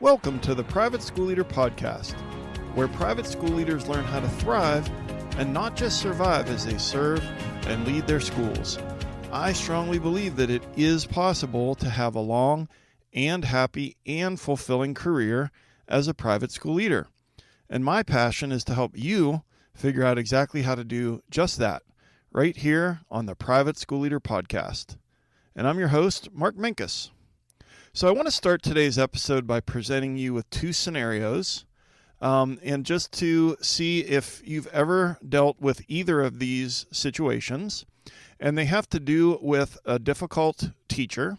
Welcome to the Private School Leader Podcast, where private school leaders learn how to thrive and not just survive as they serve and lead their schools. I strongly believe that it is possible to have a long and happy and fulfilling career as a private school leader. And my passion is to help you figure out exactly how to do just that right here on the Private School Leader Podcast. And I'm your host, Mark Minkus. So I want to start today's episode by presenting you with two scenarios, and just to see if you've ever dealt with either of these situations. And they have to do with a difficult teacher.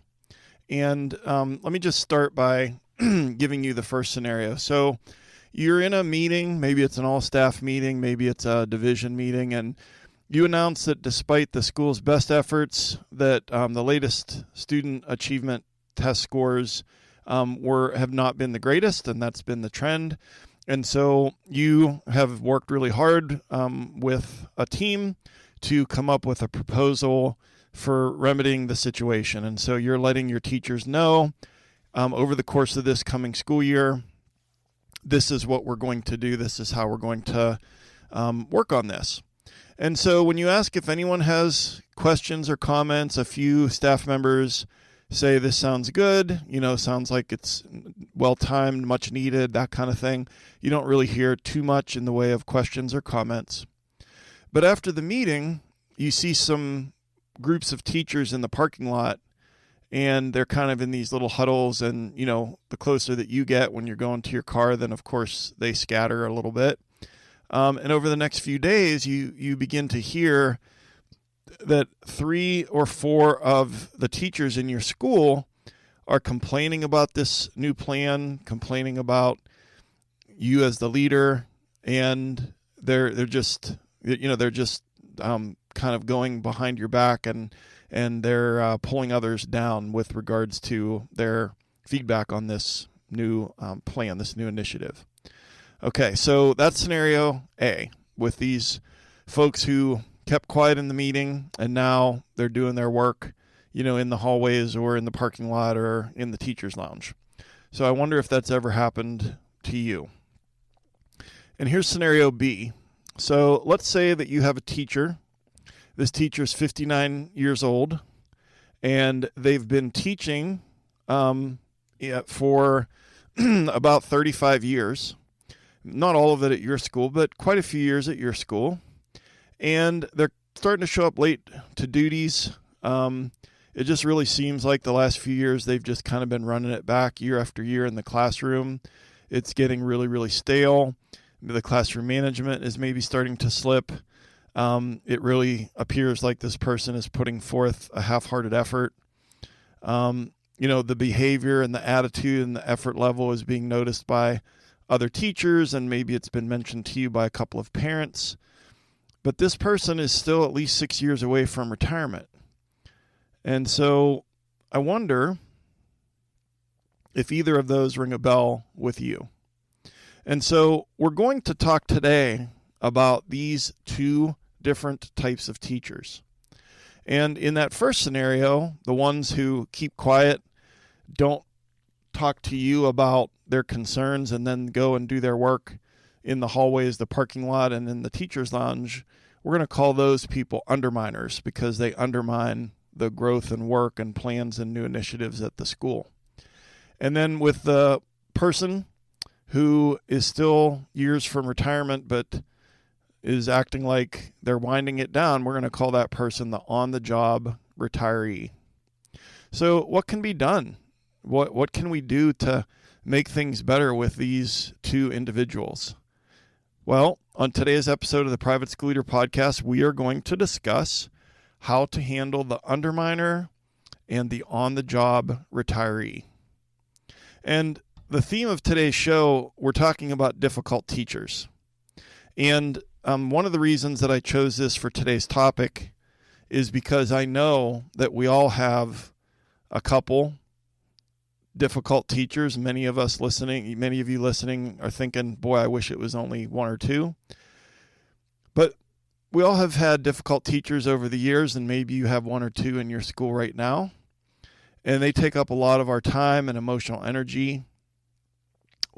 And let me just start by giving you the first scenario. So you're in a meeting, maybe it's an all-staff meeting, maybe it's a division meeting, and you announce that despite the school's best efforts, that the latest student achievement test scores have not been the greatest, and that's been the trend. And so you have worked really hard with a team to come up with a proposal for remedying the situation. And so you're letting your teachers know over the course of this coming school year, this is what we're going to do. This is how we're going to work on this. And so when you ask if anyone has questions or comments, a few staff members say, this sounds good, sounds like it's well-timed, much needed, that kind of thing. You don't really hear too much in the way of questions or comments. But after the meeting, you see some groups of teachers in the parking lot, and they're kind of in these little huddles, and, the closer that you get when you're going to your car, then of course they scatter a little bit. And over the next few days, you begin to hear that 3 or 4 of the teachers in your school are complaining about this new plan, complaining about you as the leader, and they're just kind of going behind your back, and they're pulling others down with regards to their feedback on this new plan, this new initiative. Okay, so that's scenario A, with these folks who kept quiet in the meeting, and now they're doing their work, in the hallways or in the parking lot or in the teacher's lounge. So I wonder if that's ever happened to you. And here's scenario B. So let's say that you have a teacher. This teacher is 59 years old, and they've been teaching for about 35 years. Not all of it at your school, but quite a few years at your school. And they're starting to show up late to duties. It just really seems like the last few years they've just kind of been running it back year after year in the classroom. It's getting really, really stale. The classroom management is maybe starting to slip. It really appears like this person is putting forth a half-hearted effort. The behavior and the attitude and the effort level is being noticed by other teachers, and maybe it's been mentioned to you by a couple of parents. But this person is still at least 6 years away from retirement. And so I wonder if either of those ring a bell with you. And so we're going to talk today about these two different types of teachers. And in that first scenario, the ones who keep quiet, don't talk to you about their concerns, and then go and do their work in the hallways, the parking lot, and in the teacher's lounge, we're going to call those people underminers, because they undermine the growth and work and plans and new initiatives at the school. And then with the person who is still years from retirement but is acting like they're winding it down, we're going to call that person the on-the-job retiree. So what can be done? What can we do to make things better with these two individuals? Well, on today's episode of the Private School Leader Podcast, we are going to discuss how to handle the underminer and the on-the-job retiree. And the theme of today's show, we're talking about difficult teachers. And one of the reasons that I chose this for today's topic is because I know that we all have a couple difficult teachers. Many of you listening are thinking, boy, I wish it was only one or two. But we all have had difficult teachers over the years, and maybe you have one or two in your school right now. And they take up a lot of our time and emotional energy.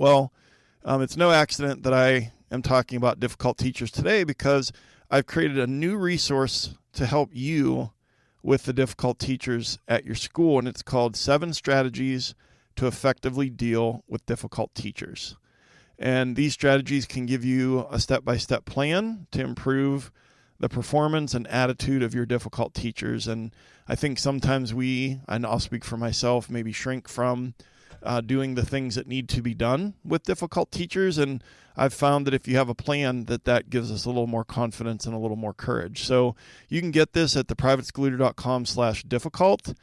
Well, it's no accident that I am talking about difficult teachers today, because I've created a new resource to help you with the difficult teachers at your school, and it's called 7 Strategies to Effectively Deal with Difficult Teachers. And these strategies can give you a step-by-step plan to improve the performance and attitude of your difficult teachers. And I think sometimes and I'll speak for myself, maybe shrink from doing the things that need to be done with difficult teachers. And I've found that if you have a plan, that gives us a little more confidence and a little more courage. So you can get this at theprivateschoolleader.com/difficult.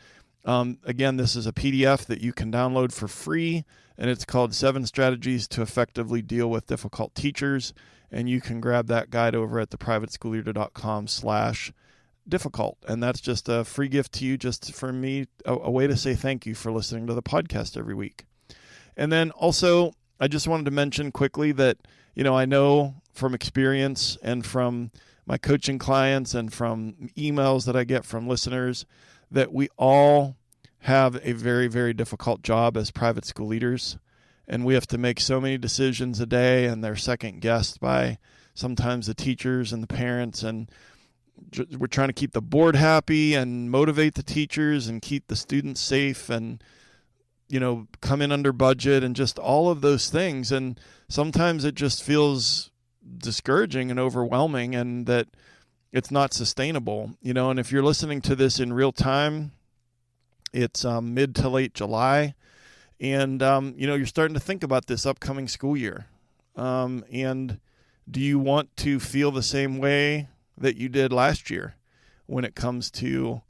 Again, this is a PDF that you can download for free, and it's called 7 Strategies to Effectively Deal with Difficult Teachers. And you can grab that guide over at theprivateschoolleader.com/difficult. And that's just a free gift to you, just for me, a way to say thank you for listening to the podcast every week. And then also, I just wanted to mention quickly that, I know from experience and from my coaching clients and from emails that I get from listeners that we all have a very, very difficult job as private school leaders. And we have to make so many decisions a day, and they're second guessed by sometimes the teachers and the parents. And we're trying to keep the board happy and motivate the teachers and keep the students safe and, come in under budget and just all of those things. And sometimes it just feels discouraging and overwhelming, and that it's not sustainable, and if you're listening to this in real time, it's mid to late July. And, you're starting to think about this upcoming school year. And do you want to feel the same way that you did last year when it comes to,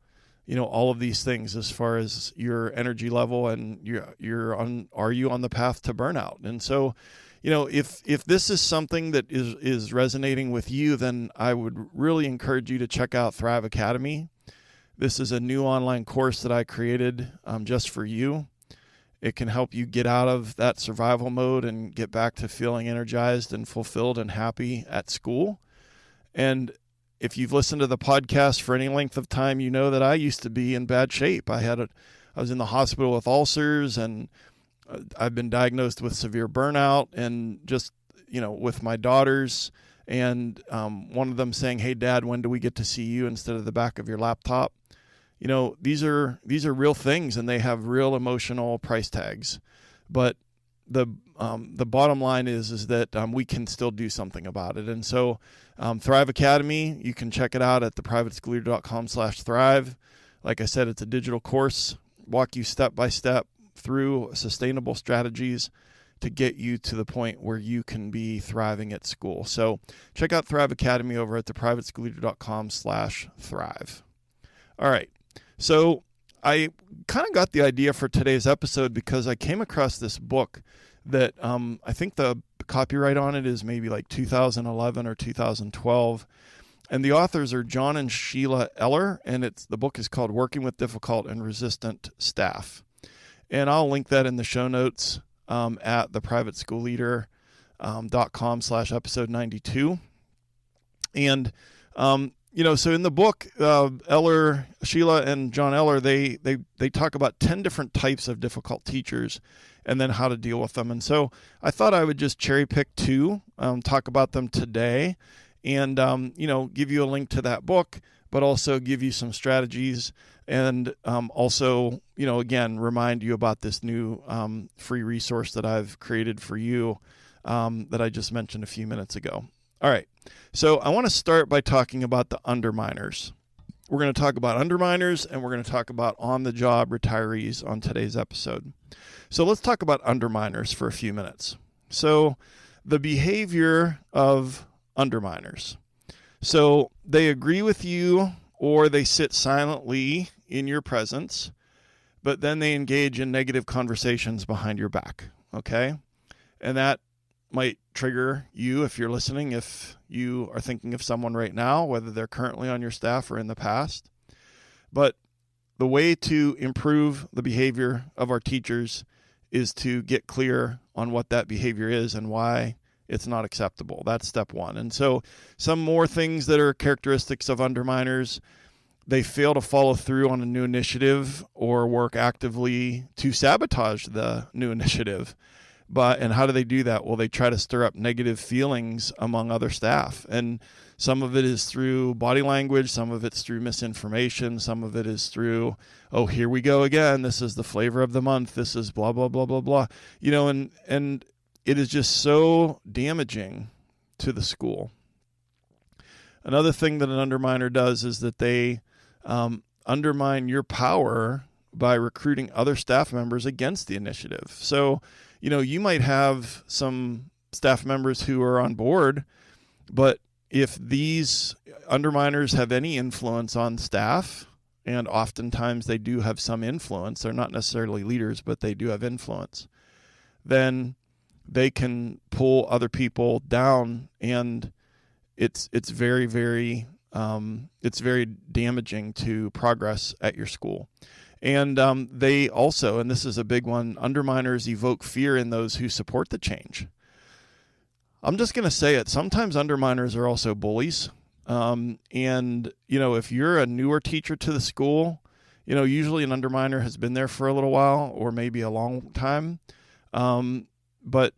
all of these things as far as your energy level and are you on the path to burnout? And so, if this is something that is resonating with you, then I would really encourage you to check out Thrive Academy. This is a new online course that I created just for you. It can help you get out of that survival mode and get back to feeling energized and fulfilled and happy at school. And if you've listened to the podcast for any length of time, you know that I used to be in bad shape. I was in the hospital with ulcers, and I've been diagnosed with severe burnout, and just, with my daughters, and one of them saying, "Hey, Dad, when do we get to see you instead of the back of your laptop?" These are real things, and they have real emotional price tags. But the bottom line is that we can still do something about it. And so Thrive Academy, you can check it out at theprivateschoolleader.com/thrive. Like I said, it's a digital course, walk you step by step through sustainable strategies to get you to the point where you can be thriving at school. So check out Thrive Academy over at theprivateschoolleader.com/thrive. All right. So I kind of got the idea for today's episode because I came across this book that I think the copyright on it is maybe like 2011 or 2012. And the authors are John and Sheila Eller, and the book is called Working with Difficult and Resistant Staff. And I'll link that in the show notes at theprivateschoolleader.com /episode 92. And, so in the book, Sheila and John Eller, they talk about 10 different types of difficult teachers and then how to deal with them. And so I thought I would just cherry pick 2, talk about them today, and, give you a link to that book, but also give you some strategies and also, again, remind you about this new free resource that I've created for you that I just mentioned a few minutes ago. All right. So I want to start by talking about the Underminers. We're going to talk about Underminers, and we're going to talk about on-the-job retirees on today's episode. So let's talk about Underminers for a few minutes. So the behavior of Underminers. So they agree with you, or they sit silently in your presence, but then they engage in negative conversations behind your back, okay? And that might trigger you if you're listening, if you are thinking of someone right now, whether they're currently on your staff or in the past. But the way to improve the behavior of our teachers is to get clear on what that behavior is and why it's not acceptable. That's step 1. And so some more things that are characteristics of Underminers: they fail to follow through on a new initiative or work actively to sabotage the new initiative. And how do they do that? Well, they try to stir up negative feelings among other staff. And some of it is through body language. Some of it's through misinformation. Some of it is through, oh, here we go again. This is the flavor of the month. This is blah, blah, blah, blah, blah. And it is just so damaging to the school. Another thing that an underminer does is that they undermine your power by recruiting other staff members against the initiative. So, you might have some staff members who are on board, but if these underminers have any influence on staff, and oftentimes they do have some influence, they're not necessarily leaders, but they do have influence, then they can pull other people down, and it's very, very it's very damaging to progress at your school. And they also, and this is a big one, underminers evoke fear in those who support the change. I'm just going to say it. Sometimes underminers are also bullies. And, if you're a newer teacher to the school, usually an underminer has been there for a little while or maybe a long time. But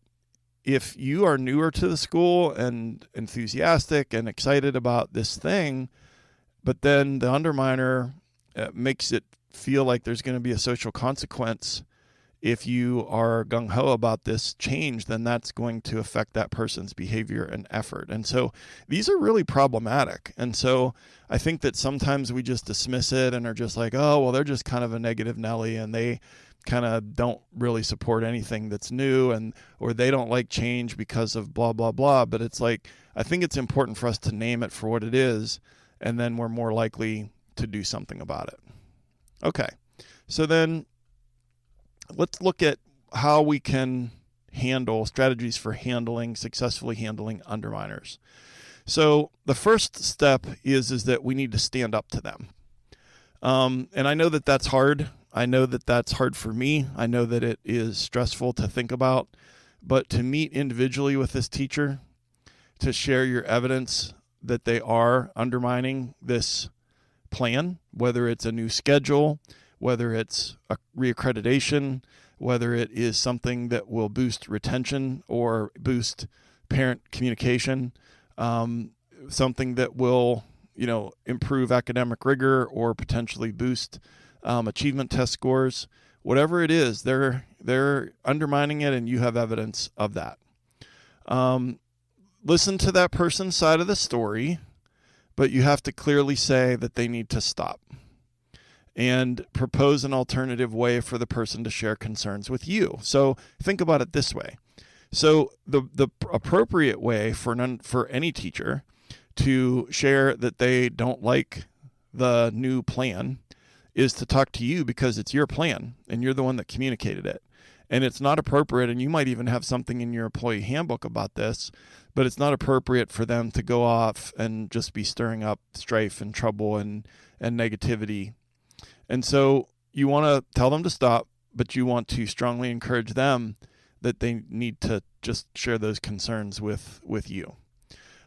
if you are newer to the school and enthusiastic and excited about this thing, but then the underminer makes it feel like there's going to be a social consequence if you are gung-ho about this change, then that's going to affect that person's behavior and effort. And so these are really problematic. And so I think that sometimes we just dismiss it and are just like, oh, well, they're just kind of a negative Nelly and they kind of don't really support anything that's new, or they don't like change because of blah, blah, blah. But it's like, I think it's important for us to name it for what it is, and then we're more likely to do something about it. Okay, so then let's look at how we can handle strategies for successfully handling underminers. So the first step is that we need to stand up to them. And I know that that's hard. I know that that's hard for me. I know that it is stressful to think about, but to meet individually with this teacher, to share your evidence that they are undermining this plan, whether it's a new schedule, whether it's a reaccreditation, whether it is something that will boost retention or boost parent communication, something that will, improve academic rigor or potentially boost achievement test scores, whatever it is, they're undermining it, and you have evidence of that. Listen to that person's side of the story, but you have to clearly say that they need to stop and propose an alternative way for the person to share concerns with you. So think about it this way. So the appropriate way for any teacher to share that they don't like the new plan is to talk to you, because it's your plan and you're the one that communicated it. And it's not appropriate, and you might even have something in your employee handbook about this, but it's not appropriate for them to go off and just be stirring up strife and trouble and negativity. And so you want to tell them to stop, but you want to strongly encourage them that they need to just share those concerns with you.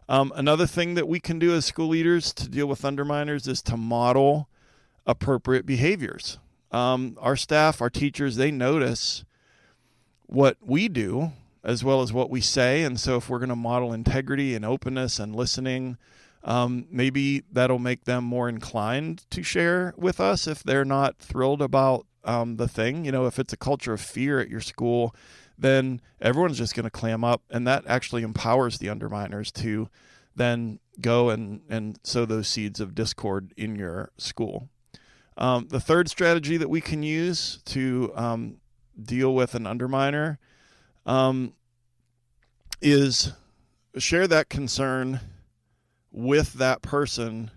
Another thing that we can do as school leaders to deal with underminers is to model appropriate behaviors. Our staff, our teachers, they notice what we do as well as what we say. And so if we're going to model integrity and openness and listening, maybe that'll make them more inclined to share with us if they're not thrilled about the thing. If it's a culture of fear at your school, then everyone's just going to clam up, and that actually empowers the underminers to then go and sow those seeds of discord in your school. The third strategy that we can use to deal with an underminer is share that concern with that person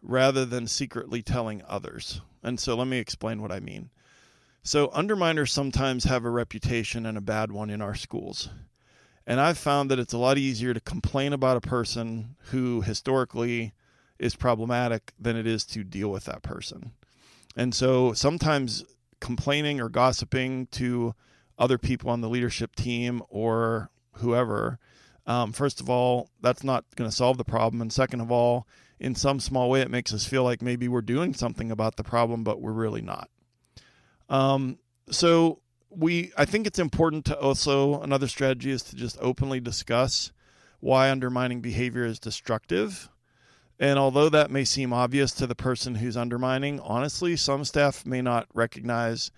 rather than secretly telling others. And so let me explain what I mean. So underminers sometimes have a reputation, and a bad one, in our schools. And I've found that it's a lot easier to complain about a person who historically is problematic than it is to deal with that person. And so sometimes complaining or gossiping to other people on the leadership team or whoever, first of all, that's not going to solve the problem. And second of all, in some small way, it makes us feel like maybe we're doing something about the problem, but we're really not. So I think it's important to also, another strategy is to just openly discuss why undermining behavior is destructive. And although that may seem obvious to the person who's undermining, honestly, some staff may not recognize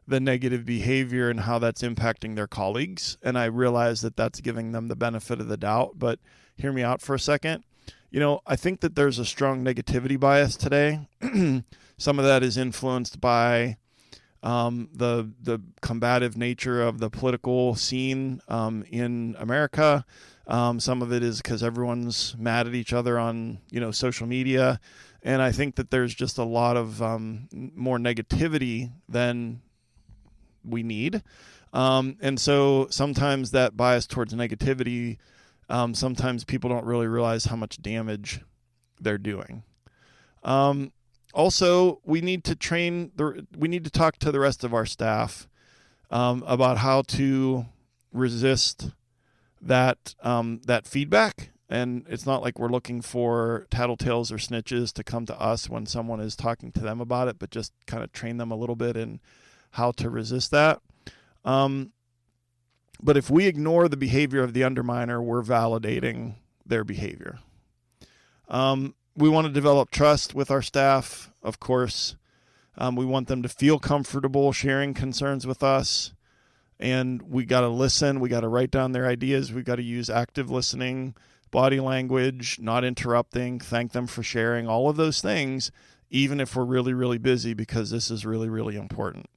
the negative behavior and how that's impacting their colleagues. And I realize that that's giving them the benefit of the doubt, but hear me out for a second. I think that there's a strong negativity bias today. Some of that is influenced by the combative nature of the political scene in America. Some of it is because everyone's mad at each other on, social media. And I think that there's just a lot of more negativity than we need. And so sometimes that bias towards negativity, sometimes people don't really realize how much damage they're doing. Also, we need to talk to the rest of our staff about how to resist that feedback. And it's not like we're looking for tattletales or snitches to come to us when someone is talking to them about it, but just kind of train them a little bit in how to resist that. But if we ignore the behavior of the underminer, we're validating their behavior. We want to develop trust with our staff, of course. We want them to feel comfortable sharing concerns with us. And we got to listen. We got to write down their ideas. We got to use active listening, body language, not interrupting, thank them for sharing, all of those things, even if we're really, really busy, because this is really, really important.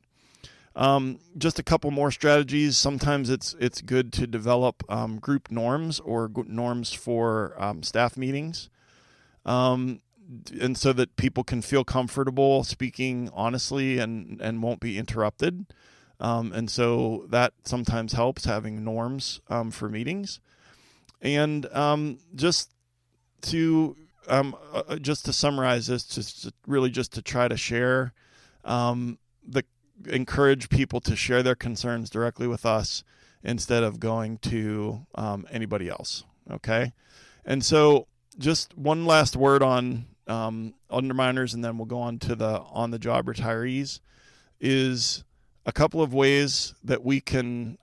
Just a couple more strategies. Sometimes it's good to develop group norms or norms for staff meetings. And so that people can feel comfortable speaking honestly and won't be interrupted. And so that sometimes helps, having norms for meetings. And just to summarize this, just to try to share, encourage people to share their concerns directly with us instead of going to anybody else. Okay, and so just one last word on underminers, and then we'll go on to the on-the-job retirees. Is a couple of ways that we can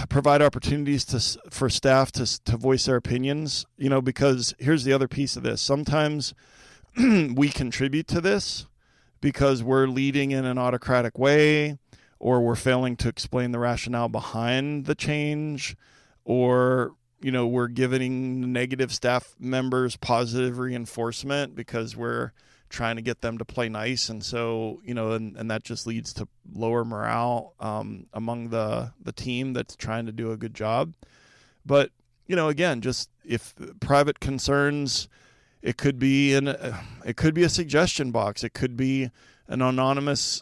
provide opportunities for staff to voice their opinions, because here's the other piece of this. Sometimes we contribute to this because we're leading in an autocratic way, or we're failing to explain the rationale behind the change, or we're giving negative staff members positive reinforcement because we're trying to get them to play nice. And so, and that just leads to lower morale among the team that's trying to do a good job. But, again, just if private concerns, it could be a suggestion box. It could be an anonymous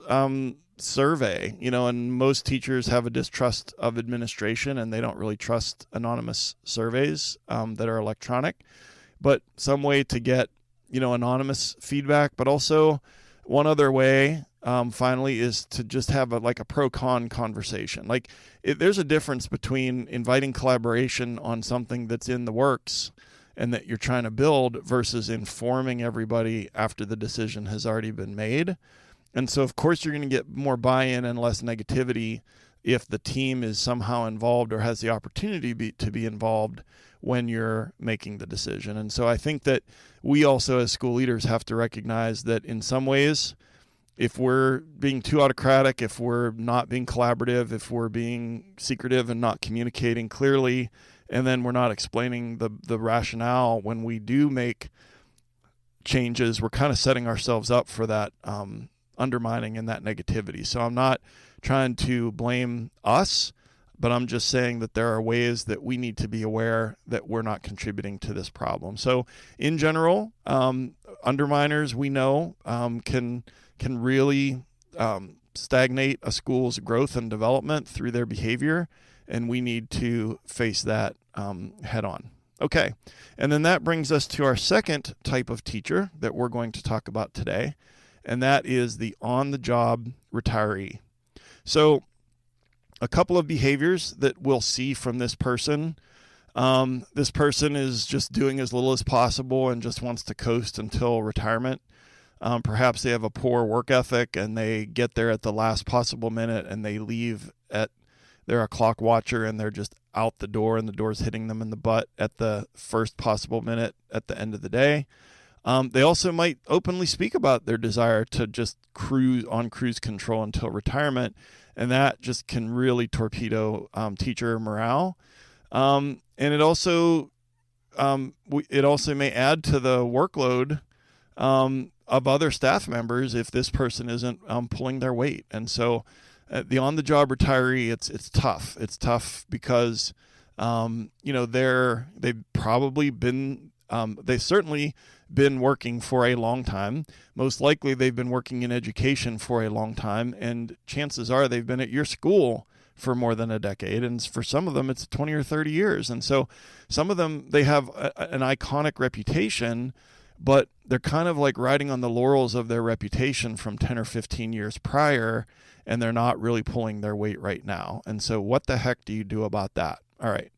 survey, and most teachers have a distrust of administration, and they don't really trust anonymous surveys that are electronic. But some way to get anonymous feedback. But also one other way, finally, is to just have a pro-con conversation. There's a difference between inviting collaboration on something that's in the works and that you're trying to build versus informing everybody after the decision has already been made. And so, of course, you're going to get more buy-in and less negativity if the team is somehow involved or has the opportunity to be involved when you're making the decision. And so I think that we also as school leaders have to recognize that in some ways, if we're being too autocratic, if we're not being collaborative, if we're being secretive and not communicating clearly, and then we're not explaining the rationale when we do make changes, we're kind of setting ourselves up for that undermining and that negativity. So I'm not trying to blame us, but I'm just saying that there are ways that we need to be aware that we're not contributing to this problem. So in general, underminers, we know, can really stagnate a school's growth and development through their behavior, and we need to face that head on. Okay, and then that brings us to our second type of teacher that we're going to talk about today, and that is the on-the-job retiree. So a couple of behaviors that we'll see from this person. This person is just doing as little as possible and just wants to coast until retirement. Perhaps they have a poor work ethic and they get there at the last possible minute and they leave they're a clock watcher and they're just out the door and the door's hitting them in the butt at the first possible minute at the end of the day. They also might openly speak about their desire to just cruise control until retirement, and that just can really torpedo teacher morale. And it also may add to the workload of other staff members if this person isn't pulling their weight. And so the on-the-job retiree, it's tough. It's tough because they've probably been they've certainly been working for a long time. Most likely they've been working in education for a long time, and chances are they've been at your school for more than a decade, and for some of them it's 20 or 30 years. And so some of them, they have an iconic reputation, but they're kind of like riding on the laurels of their reputation from 10 or 15 years prior, and they're not really pulling their weight right now. And so what the heck do you do about that? All right.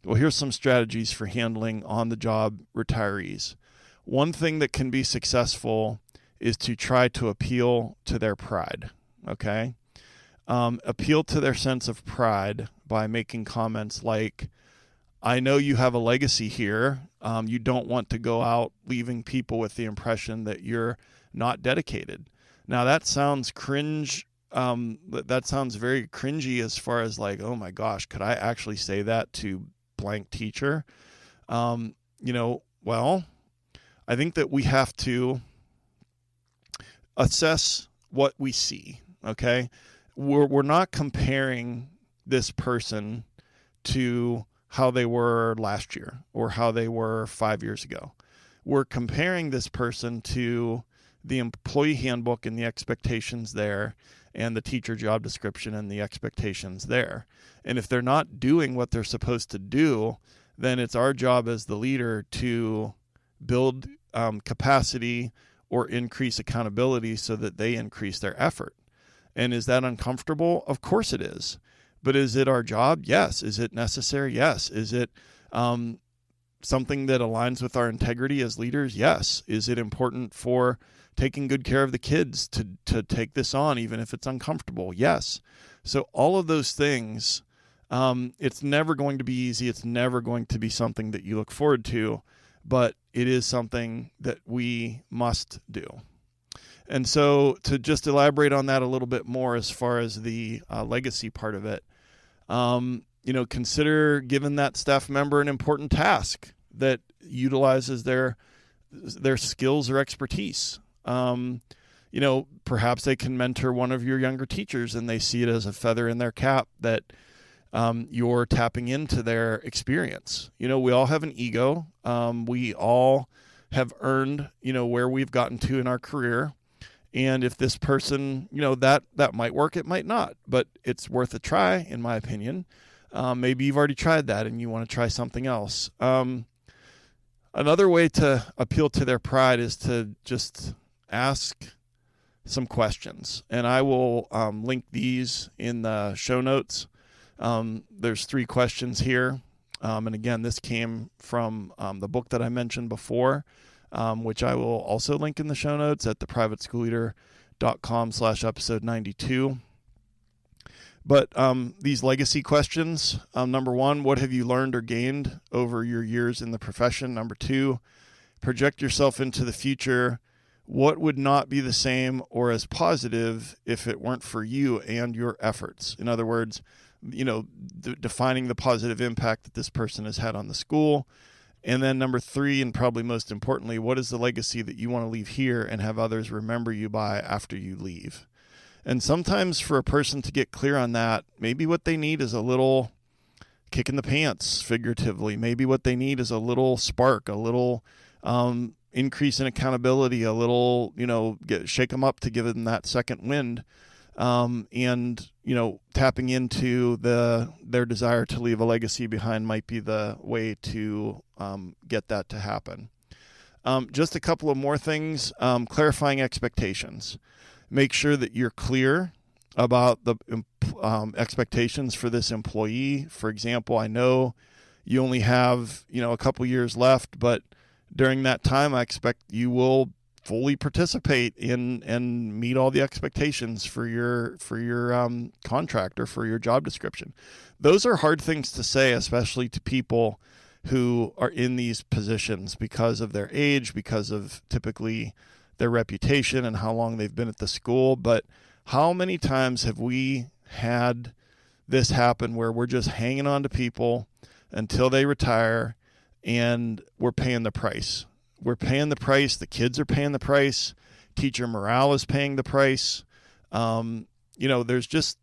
Well, here's some strategies for handling on-the-job retirees. One thing that can be successful is to try to appeal to their pride, okay? Appeal to their sense of pride by making comments like, I know you have a legacy here. You don't want to go out leaving people with the impression that you're not dedicated. Now, that sounds cringe. That sounds very cringy as far as like, oh my gosh, could I actually say that to blank teacher? Well, I think that we have to assess what we see, okay? We're not comparing this person to how they were last year or how they were 5 years ago. We're comparing this person to the employee handbook and the expectations there, and the teacher job description and the expectations there. And if they're not doing what they're supposed to do, then it's our job as the leader to build capacity or increase accountability so that they increase their effort. And is that uncomfortable? Of course it is. But is it our job? Yes. Is it necessary? Yes. Is it something that aligns with our integrity as leaders? Yes. Is it important for taking good care of the kids to take this on, even if it's uncomfortable? Yes. So all of those things, it's never going to be easy. It's never going to be something that you look forward to, but it is something that we must do. And so to just elaborate on that a little bit more as far as the legacy part of it, consider giving that staff member an important task that utilizes their skills or expertise. Perhaps they can mentor one of your younger teachers and they see it as a feather in their cap that you're tapping into their experience. We all have an ego. We all have earned, where we've gotten to in our career. And if this person, that might work, it might not, but it's worth a try, in my opinion. Maybe you've already tried that and you want to try something else. Another way to appeal to their pride is to just ask some questions. And I will link these in the show notes. There's 3 questions here. And again, this came from the book that I mentioned before, which I will also link in the show notes at theprivateschoolleader.com/episode 92. But these legacy questions, number 1, what have you learned or gained over your years in the profession? Number 2, project yourself into the future. What would not be the same or as positive if it weren't for you and your efforts? In other words, defining the positive impact that this person has had on the school. And then number 3, and probably most importantly, what is the legacy that you want to leave here and have others remember you by after you leave? And sometimes for a person to get clear on that, maybe what they need is a little kick in the pants, figuratively. Maybe what they need is a little spark, a little increase in accountability, a little, shake them up to give them that second wind. And tapping into their desire to leave a legacy behind might be the way to get that to happen. Just a couple of more things. Clarifying expectations. Make sure that you're clear about the expectations for this employee. For example, I know you only have a couple years left, but during that time, I expect you will fully participate in and meet all the expectations for your contract or for your job description. Those are hard things to say, especially to people who are in these positions because of their age, because of typically their reputation and how long they've been at the school. But how many times have we had this happen where we're just hanging on to people until they retire and we're paying the price? We're paying the price. The kids are paying the price. Teacher morale is paying the price. There's just,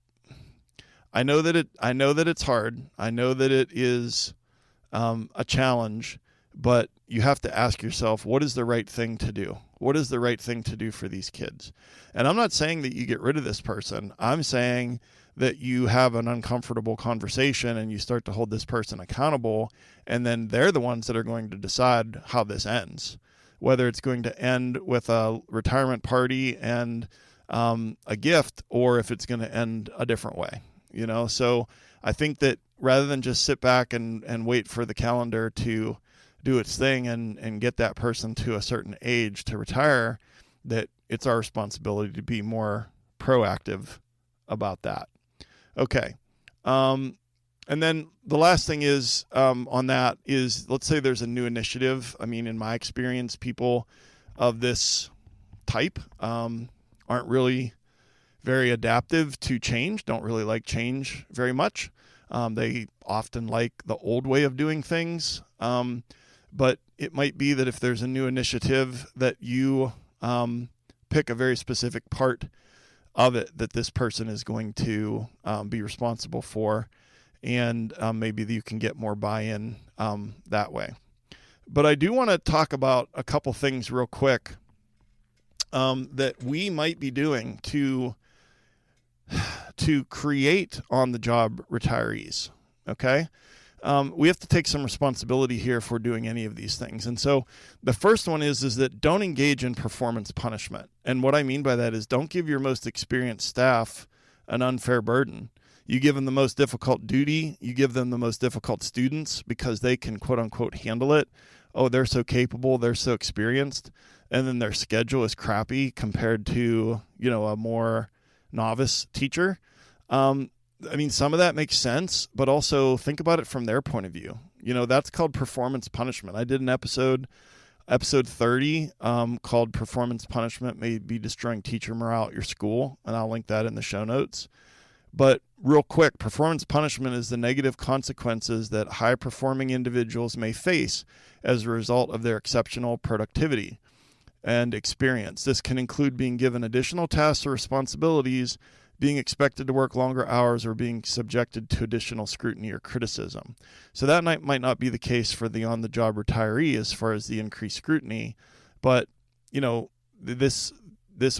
I know that it's hard. I know that it is a challenge, but you have to ask yourself, what is the right thing to do? What is the right thing to do for these kids? And I'm not saying that you get rid of this person. I'm saying that you have an uncomfortable conversation and you start to hold this person accountable, and then they're the ones that are going to decide how this ends, whether it's going to end with a retirement party and a gift, or if it's going to end a different way. So I think that rather than just sit back and wait for the calendar to do its thing and get that person to a certain age to retire, that it's our responsibility to be more proactive about that. Okay. And then the last thing is on that is, let's say there's a new initiative. I mean, in my experience, people of this type aren't really very adaptive to change, don't really like change very much. They often like the old way of doing things. But it might be that if there's a new initiative that you pick a very specific part of it that this person is going to be responsible for, and maybe you can get more buy-in that way. But I do want to talk about a couple things real quick that we might be doing to create on-the-job retirees, okay? We have to take some responsibility here if we're doing any of these things. And so the first one is that don't engage in performance punishment. And what I mean by that is don't give your most experienced staff an unfair burden. You give them the most difficult duty. You give them the most difficult students because they can, quote unquote, handle it. Oh, they're so capable. They're so experienced. And then their schedule is crappy compared to, a more novice teacher. I mean, some of that makes sense, but also think about it from their point of view. That's called performance punishment. I did an episode 30, called Performance Punishment May Be Destroying Teacher Morale at Your School, and I'll link that in the show notes. But real quick, performance punishment is the negative consequences that high-performing individuals may face as a result of their exceptional productivity and experience. This can include being given additional tasks or responsibilities, being expected to work longer hours, or being subjected to additional scrutiny or criticism. So that might not be the case for the on-the-job retiree as far as the increased scrutiny, but this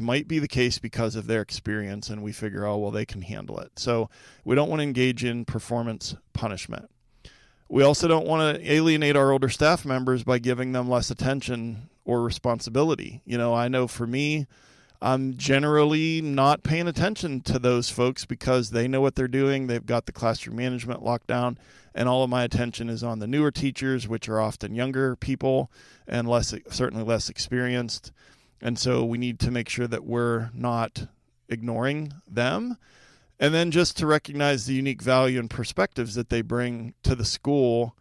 might be the case because of their experience, and we figure, oh, well, they can handle it. So we don't want to engage in performance punishment. We also don't want to alienate our older staff members by giving them less attention or responsibility. I know for me, I'm generally not paying attention to those folks because they know what they're doing. They've got the classroom management locked down, and all of my attention is on the newer teachers, which are often younger people and certainly less experienced. And so we need to make sure that we're not ignoring them. And then just to recognize the unique value and perspectives that they bring to the school.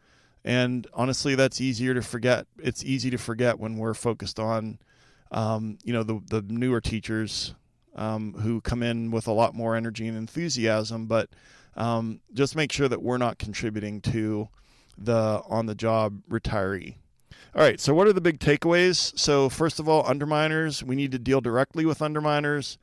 And honestly, that's easier to forget. It's easy to forget when we're focused on the newer teachers who come in with a lot more energy and enthusiasm, but just make sure that we're not contributing to the on-the-job retiree. All right, so what are the big takeaways? So first of all, underminers, we need to deal directly with underminers,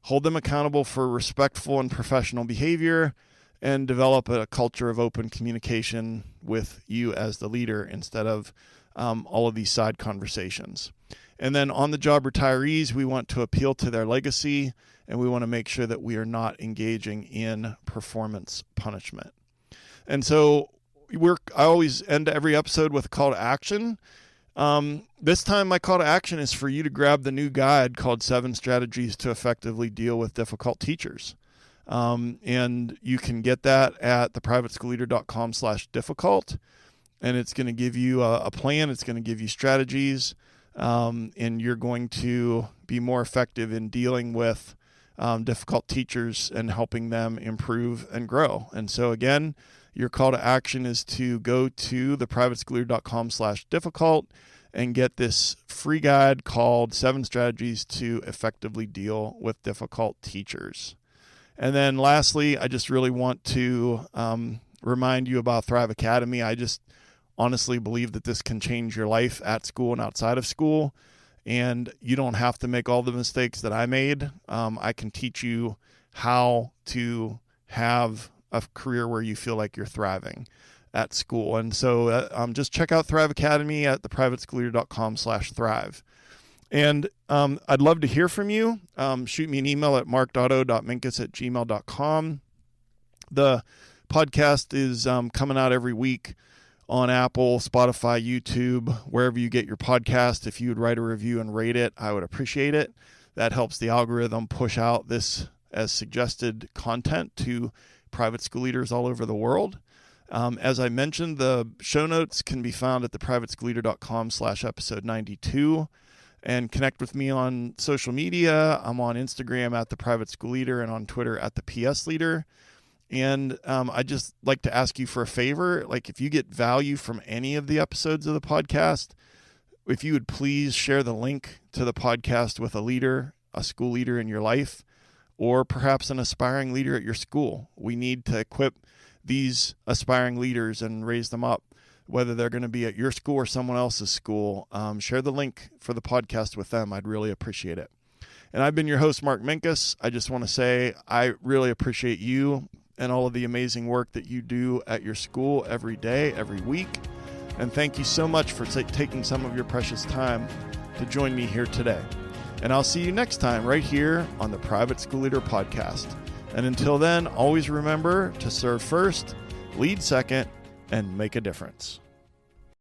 hold them accountable for respectful and professional behavior, and develop a culture of open communication with you as the leader instead of all of these side conversations. And then on the job retirees, we want to appeal to their legacy, and we want to make sure that we are not engaging in performance punishment. And so I always end every episode with a call to action. This time my call to action is for you to grab the new guide called 7 Strategies to Effectively Deal with Difficult Teachers. And you can get that at theprivateschoolleader.com/difficult. And it's going to give you a plan. It's going to give you strategies and you're going to be more effective in dealing with difficult teachers and helping them improve and grow. And so again, your call to action is to go to theprivateschoolleader.com/difficult and get this free guide called 7 Strategies to Effectively Deal with Difficult Teachers. And then lastly, I just really want to remind you about Thrive Academy. I just honestly believe that this can change your life at school and outside of school. And you don't have to make all the mistakes that I made. I can teach you how to have a career where you feel like you're thriving at school. And so just check out Thrive Academy at theprivateschoolleader.com/thrive. And I'd love to hear from you. Shoot me an email at mark.o.minkus@gmail.com. The podcast is coming out every week on Apple, Spotify, YouTube, wherever you get your podcast. If you would write a review and rate it, I would appreciate it. That helps the algorithm push out this as suggested content to private school leaders all over the world. As I mentioned, the show notes can be found at theprivateschoolleader.com/episode 92. And connect with me on social media. I'm on Instagram at The Private School Leader and on Twitter at The PS Leader. And I just like to ask you for a favor. Like, if you get value from any of the episodes of the podcast, if you would please share the link to the podcast with a leader, a school leader in your life, or perhaps an aspiring leader at your school. We need to equip these aspiring leaders and raise them up, whether they're going to be at your school or someone else's school. Share the link for the podcast with them. I'd really appreciate it. And I've been your host, Mark Minkus. I just want to say I really appreciate you and all of the amazing work that you do at your school every day, every week. And thank you so much for taking some of your precious time to join me here today. And I'll see you next time right here on the Private School Leader Podcast. And until then, always remember to serve first, lead second, and make a difference.